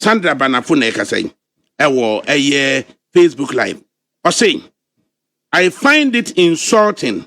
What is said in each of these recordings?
Sandra Banafune Kasay, a Facebook Live, or saying, I find it insulting,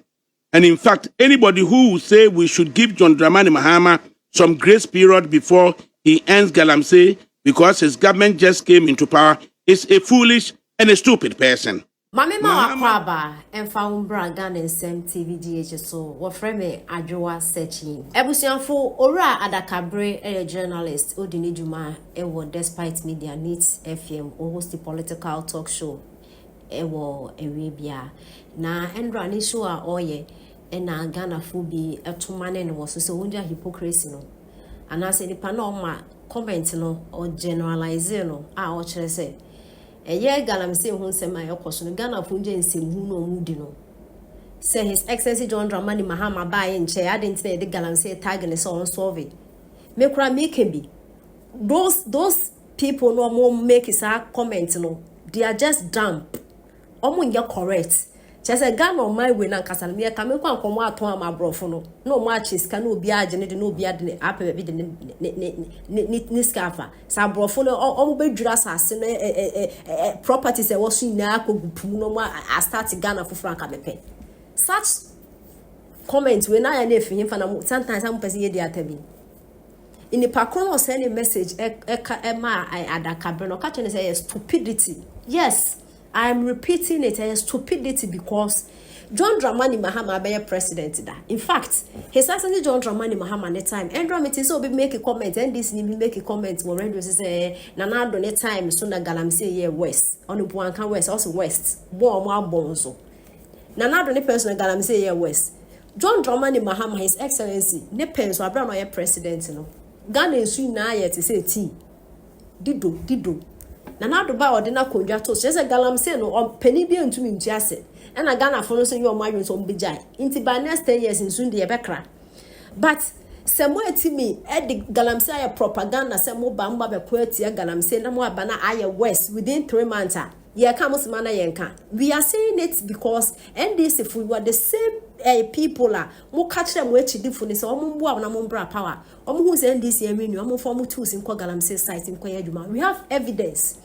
and in fact, anybody who will say we should give John Dramani Mahama some grace period before he ends Galamsay because his government just came into power is a foolish and a stupid person. Mame ma wakwaba emfa umbra Ghana nsem TVGH so wo frame adwoa searching ebusianfo ora Adakabre journalist odini juma ewo despite media needs FM o host the political talk show ewo ewebia na endra ni show a oye na Ghana fo bi etomane no wo so wonja hypocrisy no anase nipa na ma comment no or generalize no a o kire say Galamsay who say my question Ghana funje nsem hu no mudi no say His Excellency John Dramani Mahama buy in chair I didn't say the Galamsay tag and so on solve it me kura make be those people no more make is a comment no they are just dumb omo nge correct just say Ghana on my way na kasa me ka me kwa nkomo aton am abrofo no matches ka no obi age ne de no obi ade ne ape be de ne scafa sa abrofo no omo bedwura asase no properties e wosu na akogupu no ma start Ghana for franka mepe such comment we na ya na efinye fa na sometimes am person ye dey atabi in the pakron or send a message ma Adakabre no catch say stupidity. Yes, I am repeating it as stupidity because John Dramani Mahama be president da. In fact, His Excellency John Dramani Mahama ne time. Endra me so be make a comment and this ni make a comment when radio say na do ne time so na Galamsay here west. Onu Buanka west also west. Bo mo abonzo. Na do ne person Galamsay here west. John Dramani Mahama His Excellency ne penso abra no ye president no. Ghana nsu na ye te say tea. Dido. Na do ba ordinary konja to say Galamsay no on penny bi ntumi ntiase. And a Ghana for no say you marry so mbijai. Inti by next 10 years in soon the bekra. But somewhere to me, the Galamsay propaganda, some more bamba be quetia Galamsay, no more bana aya west within 3 months. Yeah, comes mana yenka. We are saying it because and this if we were the same people are more catch them where to different so na power. Who's this year mean form tools in Galamsay site in Koyajuma. We have evidence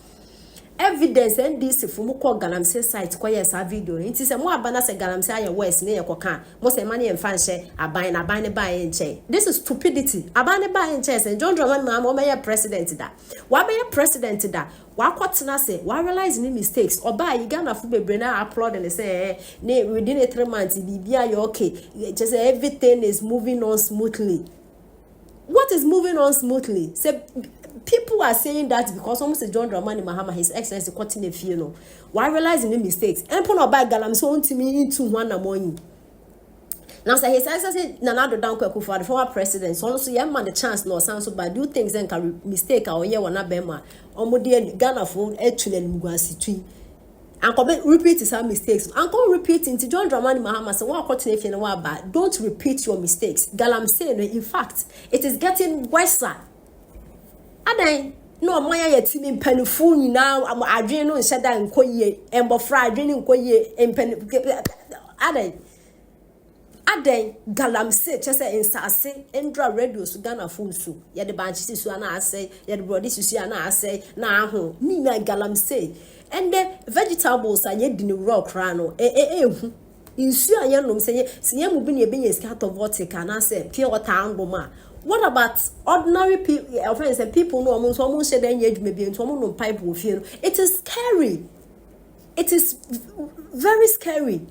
and this if we call Galamsay site quiet sa video it is a more abana say Galamsay west near koka most money and fancy abine buy in chain. This is stupidity abane buy in chairs and John Dramani Mahama president that why be president that why kwatena say why realize any mistakes or buy you Ghana fu bebre na applaud and say within 3 months bibia you okay just everything is moving on smoothly. What is moving on smoothly? Say people are saying that because almost John Dramani Mahama His Excellency cutting a few no. Why realizing the mistakes? And put about Galamsay to me into one morning. Now say His Excellency Nana Addo Dankwa for the former president. So also young man the chance no sound so bad do things then can mistake or yeah wana bema. Omo de Ghana for actually mugasi twi. And come repeat some mistakes. And come repeat into John Dramani Mahama say what cutting if you know about don't repeat your mistakes. Galamsay in fact it is getting worse. Adan no moya yetimi mpanifu nyina adwen no nhyeda nkoye embofra adwen nkoye empani adan Galamsay chese insase endra radio su Ghana phone su ye de banchi su ana asay ye de brody su ana asay na aho ni na Galamsay and the vegetables are ye di rock rano hu insu ayenom say mu bi na ebe ye scatter vodka na say pure water angoma. What about ordinary people, friends and people no almost say then maybe into no pipe will feel. It is scary. It is very scary.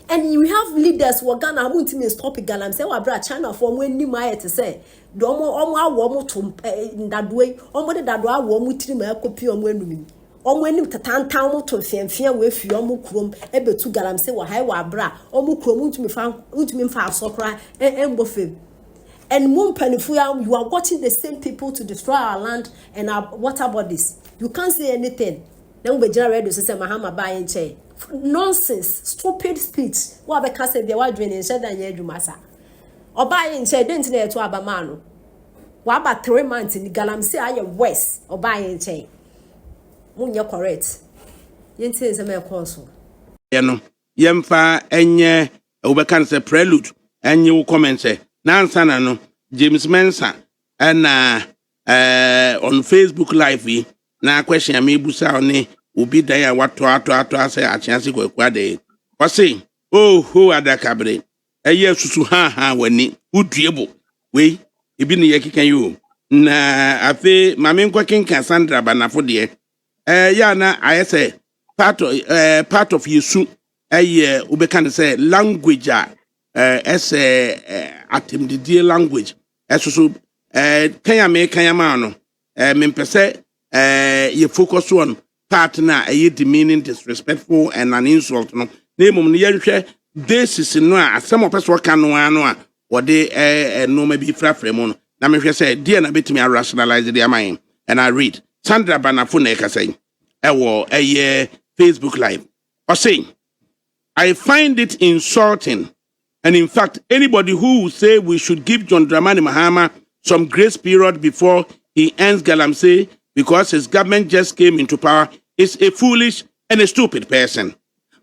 And we have leaders who are gonna want to stop Galamsay wa bra China for when ni my to say. Do omo awo to that way. Omo that do awo mu tiri ma kopi omo enumi. Omo enim tatantan mo to fianfian we fi omo krom ebetu Galamsay wa hai wa bra. Omo krom ntumi fa asokra embofem. And you are watching the same people to destroy our land and our water bodies. You can't say anything. Then we generate the system Mahama buy in chair. Nonsense, stupid speech. What because they were doing in Shada and Yedumasa. Or buy in chair, didn't they to Abamano? What about 3 months in the Galamsay are your west or buy in chair? When you're correct. You say it's a mere console. Yemfa enye ubekan se prelude and you comment say Nansana no James Mensa and on Facebook Live yi na question me busa oni obi dan ya wato say a chance ko kwade o say oh ho Adakabre eye susu ha wani uduebo we ebi ne yekikan yo na afi mame nkwakin Cassandra banafo de ya na ayese part of yesu ubekan say language atemdidie language so kanya ma no mempese ye focus on part na demeaning, disrespectful and an insult no name no yehwe basis no a asem opeso ka no a wode no ma bi frafre mu no na mehwe say dia na betimi rationalize the mind and I read Sandra Banafo na ka say ewo Facebook Live or saying I find it insulting, and in fact anybody who will say we should give John Dramani Mahama some grace period before he ends Galamsay because his government just came into power is a foolish and a stupid person.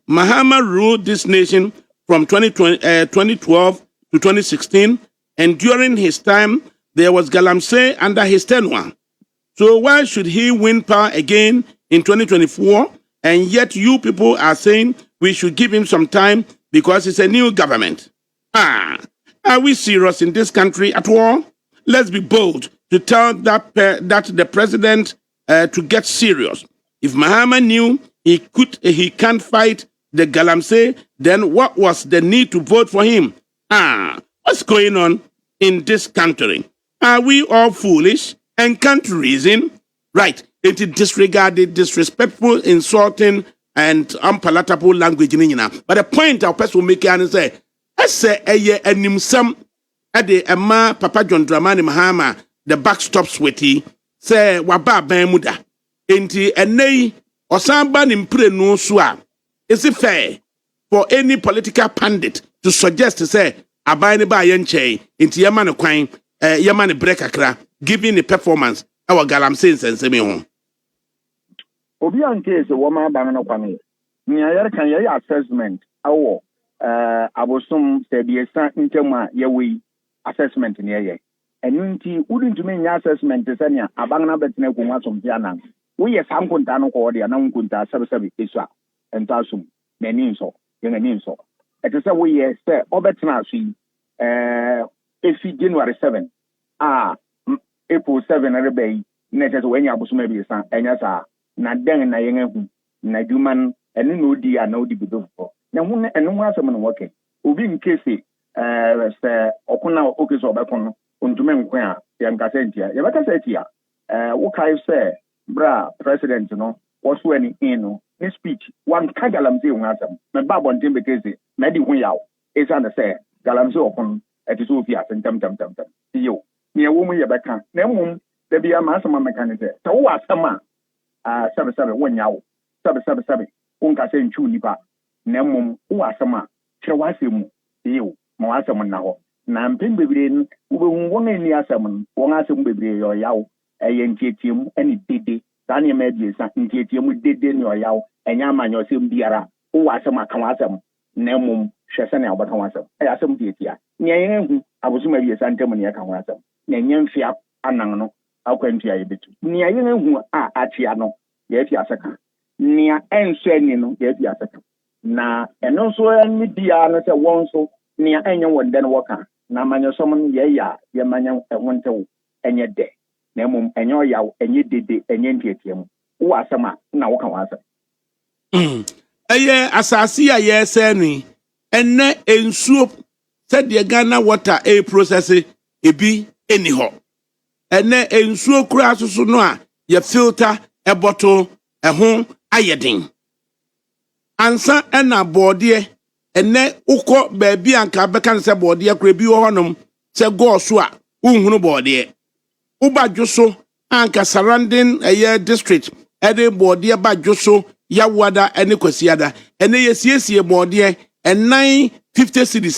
Mahama ruled this nation from 2012 to 2016, and during his time, there was Galamsay under his tenure. So why should he win power again in 2024? And yet you people are saying we should give him some time because it's a new government. Are we serious in this country at all? Let's be bold to tell that the president to get serious. If Mahama knew he can't fight the Galamsay, then what was the need to vote for him? What's going on in this country? Are we all foolish and can't reason? Right, it disregarded, disrespectful, insulting, and unpalatable language. But the point our person will make is say, I say, enimsam ade Emma Papa John Dramani Mahama the backstop sweaty say waba ban muda enti enei osamba nimpre no so a is it fair for any political pundit to suggest to say aban ne ba yenche enti yema ne kwan yema ne break akra giving the performance our Galamsay nsensemi ho obi anke se wo ma ban no kwan ni ayer kan ye assessment awo abosom se biesa ntema yewi assessment ni ye enunti udintu me nya assessment senia abangna betene ko nwasom piana wo ye sankunta no ko de na nkunta sebesebe esua entasum nani nso ye nani nso etese wo ye se obetena asu efi January 7 April 7 rebei netete wo nya abosom biesa enya sa na den na ye nhu na duman enu no di a na odi bidofo na hu enu ho asem no woke obi nkese se okuna okeso obekon ontume nkwan a ye nkasa ntia ye bekasa tia wo kai se bra president no woso ani no ne speech one ka Galamsay hu asem me ba bonten bekese na di hu yawo esa na se Galamsay okon etiso ofi asentam tam yo ne wo mu ye beka na mum da bia ma asem meka se wo asem a sabe wonyawo sabe unkasa nchu nipa na mum wo asem a kire wasemu yo ma wasem na ho na mpem bebre wo won ani asem won asem bebre yo yawo entietiam ani dede tani ma biesa entietiam dede ne yo yawo enya amanyo sem biara wo asem aka wasem na mum hwese na obaka wasem asem tietia ne yen hu abosoma biesa ntam ne aka wasem na nya mfia anan no akwantua ye betu ne yen hu atia no ye fi asaka ne enso ani no ye fi asaka na eno so ani dia no se won so ne enya wonde no woka na manyo som ye ya ye manya ehontewo enye de na mum enye oyawo enye dede enye ntietiam wo asema na woka wasa asasi ya ye se ni enne ensuo se de Ghana water process ebi eni ho enne ensuo kura asusu no a ye filter e bottle ho ayedin ansa ena bode enne ukọ baabi anka beka se bode kura bi wo honom se go so a unhunu bode ubadwoso anka surrounding district ede bode badwoso yawada ene kwasiada ene yesiesie bode enan 50 cities